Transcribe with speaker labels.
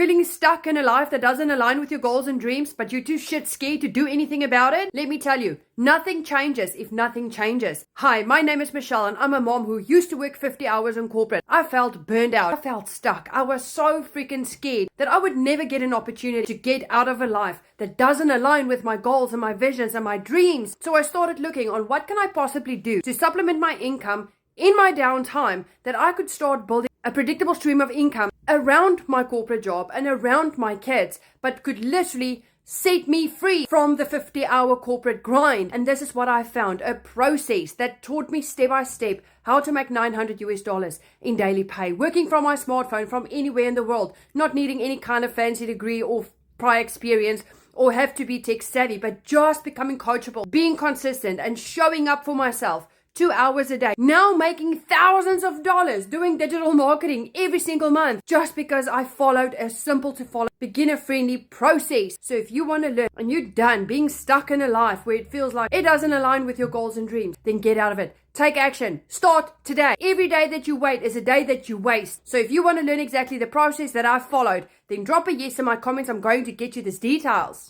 Speaker 1: Feeling stuck in a life that doesn't align with your goals and dreams, but you're too shit scared to do anything about it? Let me tell you, nothing changes if nothing changes. Hi, my name is Michelle and I'm a mom who used to work 50 hours in corporate. I felt burned out. I felt stuck. I was so freaking scared that I would never get an opportunity to get out of a life that doesn't align with my goals and my visions and my dreams. So I started looking on what can I possibly do to supplement my income in my downtime, that I could start building a predictable stream of income around my corporate job and around my kids, but could literally set me free from the 50-hour corporate grind. And this is what I found, a process that taught me step by step how to make $900 in daily pay, working from my smartphone from anywhere in the world, not needing any kind of fancy degree or prior experience or have to be tech savvy, but just becoming coachable, being consistent and showing up for myself 2 hours a day. Now making thousands of dollars doing digital marketing every single month just because I followed a simple to follow, beginner friendly process. So if you want to learn and you're done being stuck in a life where it feels like it doesn't align with your goals and dreams, then get out of it. Take action. Start today. Every day that you wait is a day that you waste. So if you want to learn exactly the process that I followed, then drop a yes in my comments. I'm going to get you these details.